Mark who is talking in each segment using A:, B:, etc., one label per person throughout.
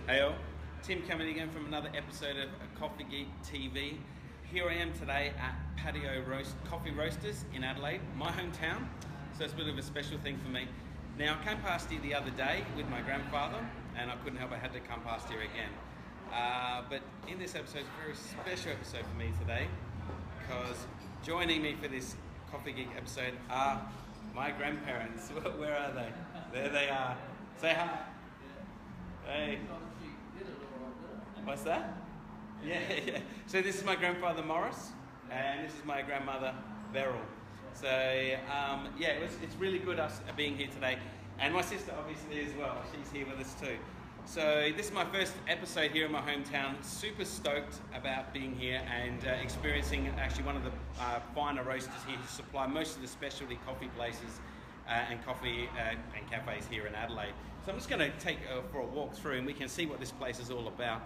A: Hey all, Tim coming again from another episode of Coffee Geek TV. Here I am today at Patio Coffee Roasters in Adelaide, my hometown, so it's a bit of a special thing for me. Now I came past here the other day with my grandfather and I couldn't help, I had to come past here again. But in this episode, it's a very special episode for me today because joining me for this Coffee Geek episode are my grandparents. Where are they? There they are. Say hi. Hey. What's that? Yeah. So this is my grandfather Morris, and this is my grandmother Beryl. So yeah, it's really good us being here today, and my sister obviously as well. She's here with us too. So this is my first episode here in my hometown. Super stoked about being here and experiencing actually one of the finer roasters here who supply most of the specialty coffee places and coffee and cafes here in Adelaide. So I'm just going to take for a walk through and we can see what this place is all about.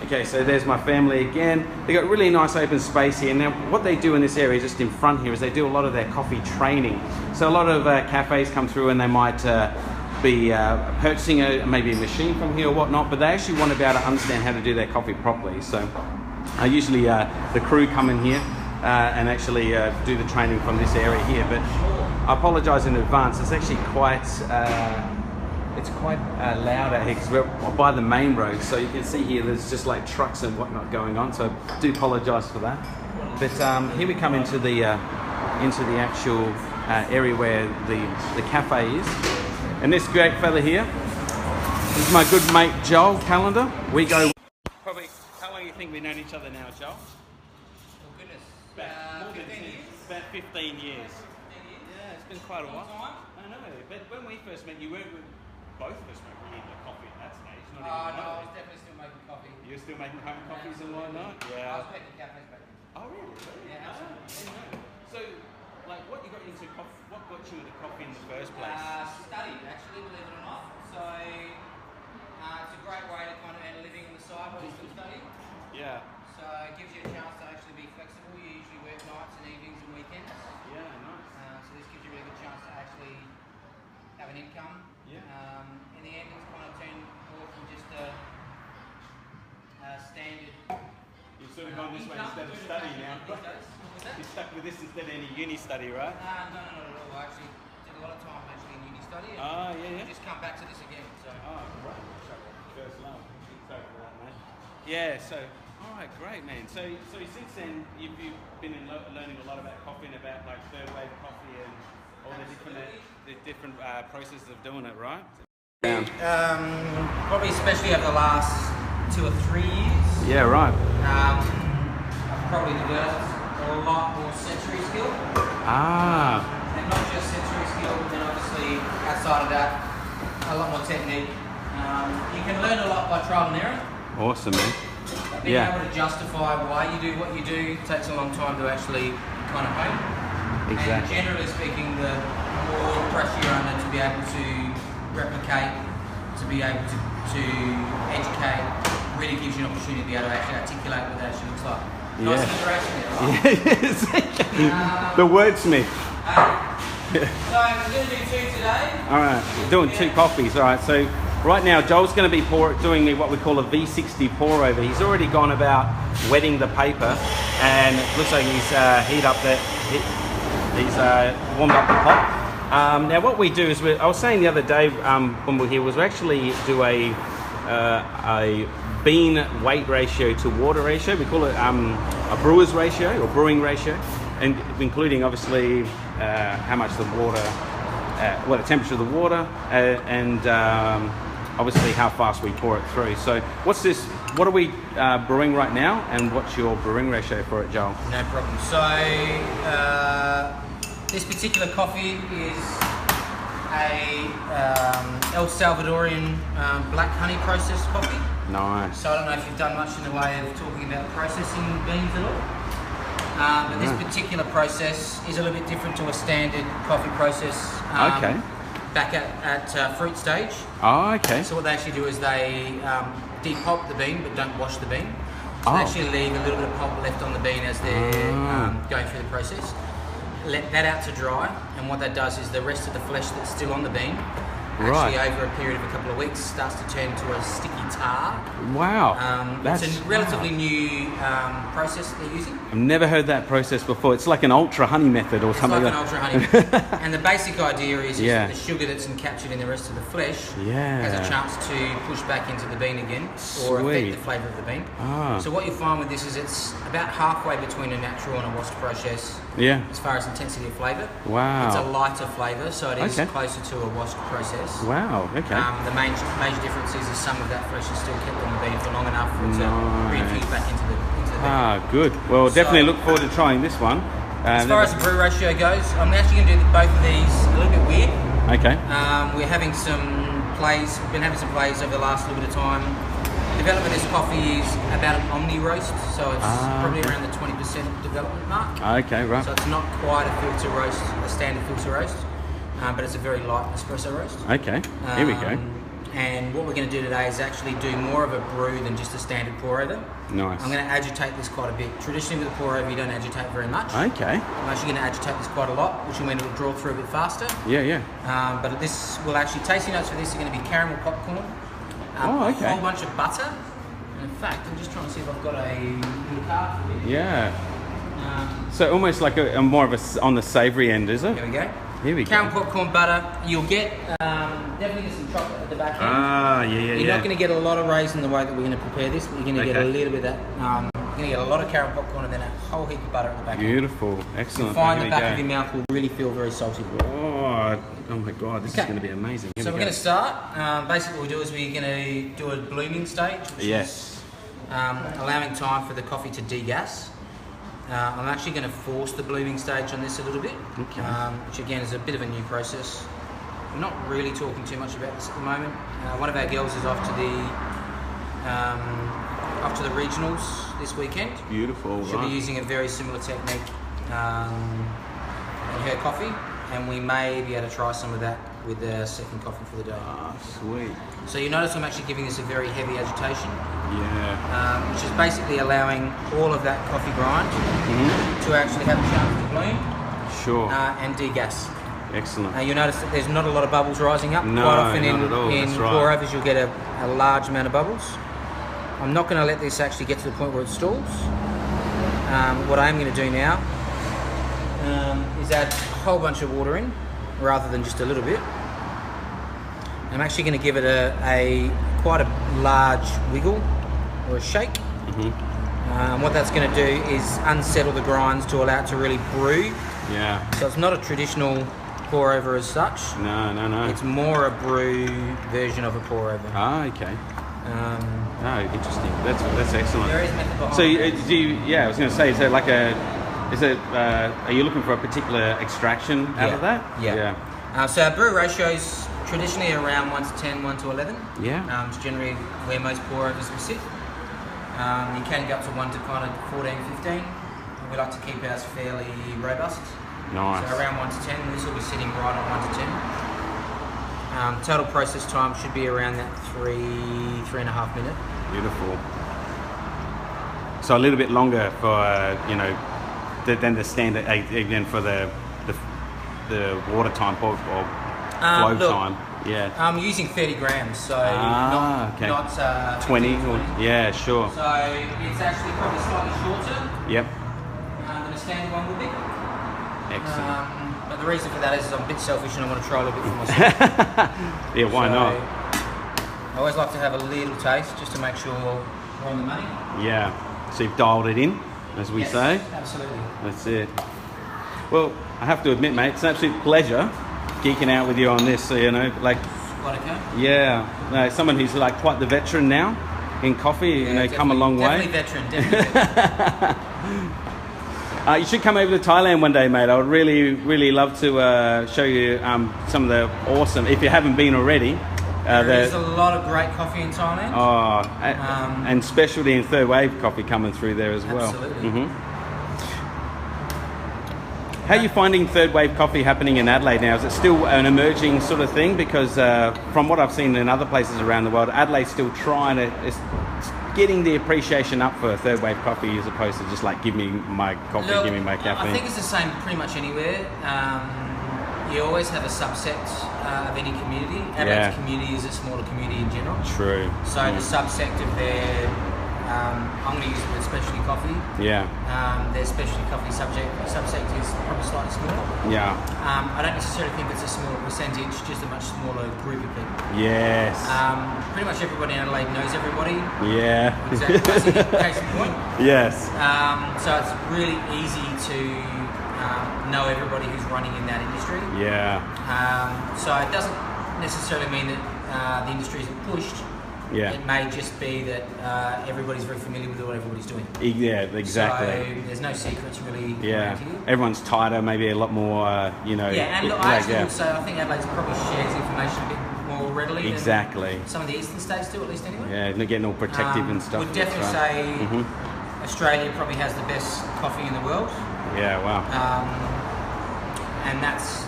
A: Okay, so there's my family again. They've got really nice open space here. Now what they do in this area just in front here is they do a lot of their coffee training. So a lot of cafes come through and they might be purchasing maybe a machine from here or whatnot, but they actually want to be able to understand how to do their coffee properly. So usually the crew come in here and actually do the training from this area here, but I apologise in advance. It's actually quite loud out here because we're by the main road, so you can see here there's just like trucks and whatnot going on, so I do apologise for that. But here we come into the actual area where the cafe is, and this great fella here, this is my good mate Joel Calendar. We go probably, how long do you think we've known each other now, Joel?
B: Oh goodness,
A: About
B: 15 years?
A: About 15 years. Yeah, it's been quite a while. I know, but when we first met, you weren't both of us making coffee at that stage.
B: No, I was definitely still making coffee.
A: You were still making home coffees and whatnot? Yeah.
B: I was making cafes back then.
A: Oh really?
B: Yeah, absolutely.
A: So, like, what got you into coffee? What got you into coffee in the first place?
B: Study, actually, believe it or not. So, it's a great way to kind of earn a living on the side while you still study.
A: Yeah.
B: So, it gives you a chance to actually be flexible. You usually work nights and evenings and weekends.
A: Yeah, nice.
B: So, this gives you a really good chance to actually have an income.
A: Yeah.
B: In the end, it's kind of turned more from just a standard.
A: You've sort of gone this way instead of study now. You're stuck with this instead of any uni study, right?
B: No, not at all. I actually did a lot of time actually in uni study. And
A: yeah.
B: just come back to this again. So.
A: Oh, great. First love. Sorry for that, mate. Yeah. So, all right, great, man. So since then, you've been learning a lot about coffee and about like third wave coffee and all the different processes of doing it, right?
B: Probably especially over the last 2 or 3 years.
A: Yeah, right.
B: I've probably developed a lot more sensory skill.
A: Ah.
B: And not just sensory skill, but then obviously outside of that, a lot more technique. You can learn a lot by trial and error.
A: Awesome, man.
B: Being able to justify why you do what you do takes a long time to actually kind of hone.
A: Exactly.
B: And generally speaking, the more pressure you're under to be able to replicate, to be able to educate, really gives you an opportunity to be able to actually articulate what that actually looks like. Nice interaction there, right?
A: The wordsmith.
B: So we're going to do 2 today.
A: All right, we're doing 2 coffees. All right, so right now Joel's going to be doing what we call a V60 pour over. He's already gone about wetting the paper, and it looks like he's he's warmed up the pot. Now what we do is, I was saying the other day when we were here, was we actually do a bean weight ratio to water ratio. We call it a brewer's ratio or brewing ratio, and including obviously how much the water, the temperature of the water, and obviously how fast we pour it through. So what are we brewing right now, and what's your brewing ratio for it, Joel?
B: No problem. So this particular coffee is a El Salvadorian black honey processed coffee.
A: Nice.
B: So I don't know if you've done much in the way of talking about processing beans at all. But this particular process is a little bit different to a standard coffee process.
A: Okay.
B: Back at fruit stage.
A: Oh, okay.
B: So what they actually do is they depulp the bean but don't wash the bean. So they actually leave a little bit of pulp left on the bean as they're going through the process. Let that out to dry, and what that does is the rest of the flesh that's still on the bean actually over a period of a couple of weeks starts to turn to a sticky tar.
A: Wow.
B: It's a relatively new process that they're using.
A: I've never heard that process before. It's like an ultra honey method or something.
B: It's like an ultra honey method. And the basic idea is that the sugar that's encaptured in the rest of the flesh has a chance to push back into the bean again or affect the flavour of the bean. So what you'll find with this is it's about halfway between a natural and a washed process as far as intensity of flavour.
A: Wow.
B: It's a lighter flavour, so it is closer to a washed process.
A: Wow, okay.
B: The major difference is some of that flesh is still kept on the bean for long enough for it to reinfuse back into the bean.
A: Good. Well, definitely look forward to trying this one.
B: As far as the brew ratio goes, I'm actually going to do both of these a little bit weird.
A: Okay.
B: We're having some plays. We've been having some plays over the last little bit of time. The development of this coffee is about an omni roast, so it's probably around the 20% development mark.
A: Okay, right.
B: So it's not quite a filter roast, a standard filter roast, but it's a very light espresso roast.
A: Okay, here we go.
B: And what we're going to do today is actually do more of a brew than just a standard pour over.
A: Nice.
B: I'm going to agitate this quite a bit. Traditionally with a pour over you don't agitate very much.
A: Okay.
B: I'm actually going to agitate this quite a lot, which will mean it'll draw through a bit faster.
A: Yeah.
B: But this will actually, tasting notes for this are going to be caramel popcorn, a whole bunch of butter. And in fact, I'm just trying to see if I've got a little card for you.
A: Yeah. So almost like a more of a on the savoury end, is it?
B: There we go.
A: Here we go.
B: Caramel popcorn butter. You'll get definitely get some chocolate at the back end. You're not going to get a lot of raisin the way that we're going to prepare this, but you're going to get a little bit of that. You're going to get a lot of caramel popcorn and then a whole heap of butter at the back end.
A: Beautiful, excellent.
B: You'll find the back of your mouth will really feel very salty.
A: Oh my God, this is going to be amazing.
B: So we're going to start. Basically what we do is we're going to do a blooming stage, which is allowing time for the coffee to degas. I'm actually going to force the blooming stage on this a little bit, which again is a bit of a new process. We're not really talking too much about this at the moment. One of our girls is off to the regionals this weekend.
A: Beautiful.
B: She'll be using a very similar technique in her coffee, and we may be able to try some of that with the second coffee for the day.
A: Sweet.
B: So you notice I'm actually giving this a very heavy agitation.
A: Yeah.
B: Which is basically allowing all of that coffee grind to actually have a chance to bloom.
A: Sure.
B: And degas.
A: Excellent.
B: You'll notice that there's not a lot of bubbles rising up.
A: No,
B: quite often
A: not at all.
B: in pour overs you'll get a large amount of bubbles. I'm not going to let this actually get to the point where it stalls. What I am going to do now is add a whole bunch of water in rather than just a little bit. I'm actually going to give it a quite a large wiggle or a shake. What that's going to do is unsettle the grinds to allow it to really brew.
A: Yeah.
B: So it's not a traditional pour over as such.
A: No.
B: It's more a brew version of a pour over.
A: Okay. Interesting. That's excellent.
B: There is method behind
A: So I was going to say, is there like are you looking for a particular extraction out of that?
B: Yeah. So our brew ratios traditionally around 1 to 10, 1 to 11.
A: Yeah.
B: It's generally where most pour overs will sit. You can go up to 1 to kind of 14, 15. We like to keep ours fairly robust.
A: Nice.
B: So around 1 to 10, this will be sitting right on 1 to 10. Total process time should be around that 3.5 minute.
A: Beautiful. So a little bit longer for than the standard again for the water time or flow time. Yeah.
B: I'm using 30 grams, so not
A: 20. Yeah, sure.
B: So it's actually probably slightly shorter.
A: Yep.
B: Than a standard one would be.
A: Excellent.
B: But the reason for that is I'm a bit selfish and I want to try a little bit for myself.
A: Yeah, why not?
B: I always like to have a little taste just to make sure we're on the money.
A: Yeah. So you've dialed it in, as we say.
B: Absolutely.
A: That's it. Well, I have to admit, mate, it's an absolute pleasure geeking out with you on this. So,
B: Quite okay.
A: Yeah, someone who's like quite the veteran now in coffee. Come a long way.
B: Definitely veteran.
A: You should come over to Thailand one day, mate. I would really, really love to show you some of the awesome. If you haven't been already.
B: There's a lot of great coffee in Thailand.
A: And specialty and third wave coffee coming through there as well.
B: Absolutely.
A: How are you finding third wave coffee happening in Adelaide now? Is it still an emerging sort of thing? Because from what I've seen in other places around the world, Adelaide's still trying to getting the appreciation up for third wave coffee as opposed to just like give me my coffee, give me my caffeine.
B: I think it's the same pretty much anywhere. you always have a subset of any community. Adelaide's community is a smaller community in general.
C: True.
B: So the subsect of their, I'm going to use the word specialty coffee.
C: Yeah.
B: Their specialty coffee subsect is probably slightly smaller.
C: Yeah.
B: I don't necessarily think it's a smaller percentage, just a much smaller group of people.
C: Yes.
B: Pretty much everybody in Adelaide knows everybody.
C: Yeah.
B: Exactly. Case in point.
C: Yes.
B: So it's really easy to know everybody who's running in that industry.
C: Yeah.
B: So it doesn't necessarily mean that the industry isn't pushed.
C: Yeah.
B: It may just be that everybody's very familiar with what everybody's doing.
C: Yeah, exactly.
B: So there's no secrets really.
C: Yeah. Everyone's tighter, maybe a lot more, you know.
B: Yeah, and I actually also I think Adelaide probably shares information a bit more readily.
C: Exactly.
B: Than some of the eastern states do, at least anyway.
C: Yeah, not getting all protective and stuff.
B: Would definitely say Australia probably has the best coffee in the world.
C: Yeah, wow.
B: And that's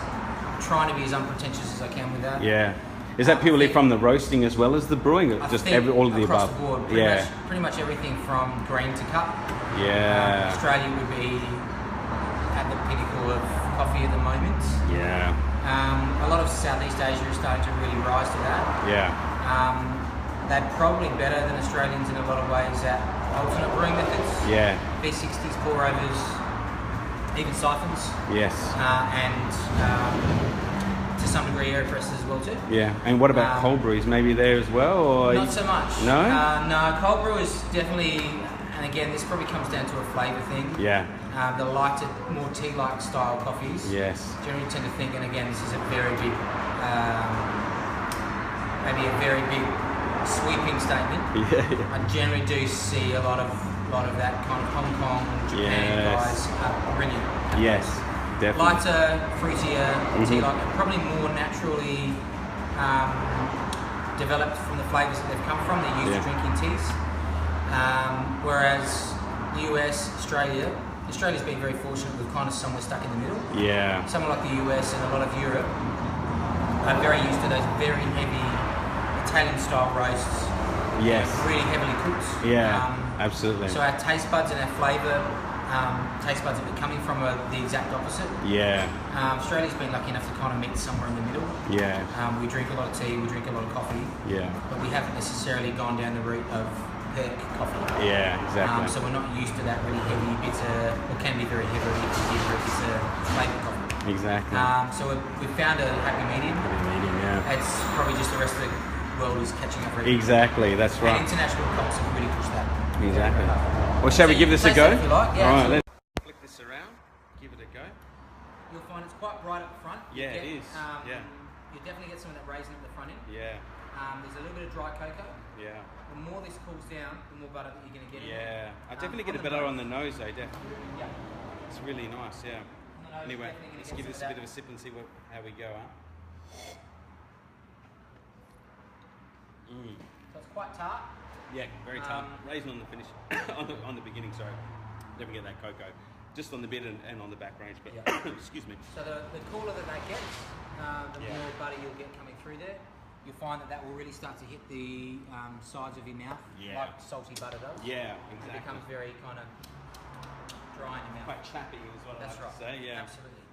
B: trying to be as unpretentious as I can with that.
C: Yeah. Is that purely from the roasting as well as the brewing? Just all of the above?
B: Across the board. Pretty much everything from grain to cup.
C: Yeah.
B: Australia would be at the pinnacle of coffee at the moment.
C: Yeah.
B: A lot of Southeast Asia is starting to really rise to that.
C: Yeah.
B: They're probably better than Australians in a lot of ways at alternate brewing methods.
C: Yeah.
B: V60s, pour overs, even siphons.
C: Yes.
B: And to some degree aeropresses as well too.
C: Yeah. And what about cold brews? Maybe there as well? Or
B: not so much.
C: No?
B: No, cold brew is definitely, and again, this probably comes down to a flavour thing.
C: Yeah.
B: The lighter, more tea-like style coffees.
C: Yes.
B: Generally tend to think, and again, this is a very big, maybe a very big sweeping statement.
C: Yeah.
B: I generally do see a lot of that kind of Hong Kong, Japan guys bringing.
C: Yes. Definitely.
B: Lighter, fruitier, tea-like, probably more naturally developed from the flavours that they've come from. They're used to drinking teas. Whereas the US, Australia's been very fortunate with kind of somewhere stuck in the middle.
C: Yeah.
B: Somewhere like the US and a lot of Europe are very used to those very heavy Italian-style roasts.
C: Yes.
B: Really heavily cooked.
C: Yeah, absolutely.
B: So our taste buds and our flavour taste buds have been coming from the exact opposite.
C: Yeah.
B: Australia's been lucky enough to kind of meet somewhere in the middle.
C: Yeah.
B: We drink a lot of tea, we drink a lot of coffee.
C: Yeah.
B: But we haven't necessarily gone down the route of perk coffee.
C: Yeah, exactly.
B: So we're not used to that really heavy, bitter, or can be very heavy, bitter flavoured coffee.
C: Exactly.
B: So we've found a happy medium.
C: Happy medium, yeah.
B: It's probably just the rest of the world is catching up very
C: Exactly, that's right.
B: And international comps have really pushed that.
C: Exactly. Well, shall we give this a go?
B: If you like. Yeah,
C: all right, let's
A: Flick this around, give it a go.
B: You'll find it's quite bright up front.
A: Yeah, it is.
B: You definitely get some of that raisin at the front end.
A: Yeah.
B: There's a little bit of dry cocoa.
A: Yeah.
B: The more this cools down, the more butter that you're going to get.
A: Yeah. I definitely get a better on the nose though, definitely.
B: Yeah.
A: It's really nice, yeah. Anyway, let's give this a bit of a sip and see how we go, huh?
B: So it's quite tart.
A: Yeah, very tart. Raisin on the finish, on the beginning. Sorry, never get that cocoa. Just on the bit and on the back range. But excuse me.
B: So the cooler that that gets, the more butter you'll get coming through there. You'll find that will really start to hit the sides of your mouth, like salty butter does.
A: Yeah, exactly.
B: It becomes very kind of dry in your mouth.
A: Quite chappy is what I like to say. Yeah.
B: Absolutely.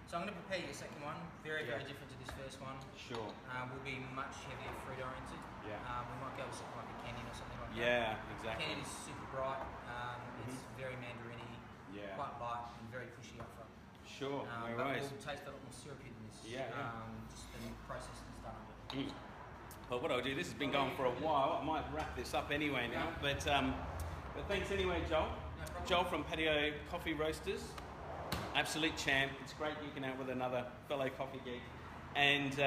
B: So I'm going to prepare your second one. Very different to this first one.
A: Sure.
B: Will be much heavier fruit oriented.
A: Yeah.
B: We might go with something like a canyon or something like that.
A: Yeah, exactly.
B: Canyon is super bright. It's very mandarin-y, quite light and very cushy up front.
A: Sure. No
B: but
A: worries.
B: will taste a lot more syrupy than this. Just the process that's done of it.
A: Well, what I'll do, this has been going for a while. I might wrap this up anyway now. But thanks anyway, Joel.
B: No problem.
A: Joel from Patio Coffee Roasters. Absolute champ. It's great geeking out with another fellow coffee geek. And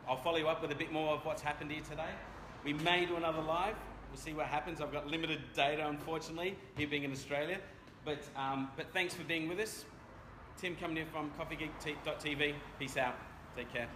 A: I'll follow you up with a bit more of what's happened here today. We may do another live. We'll see what happens. I've got limited data, unfortunately, here being in Australia. But thanks for being with us. Tim coming in from coffeegeek.tv. Peace out. Take care.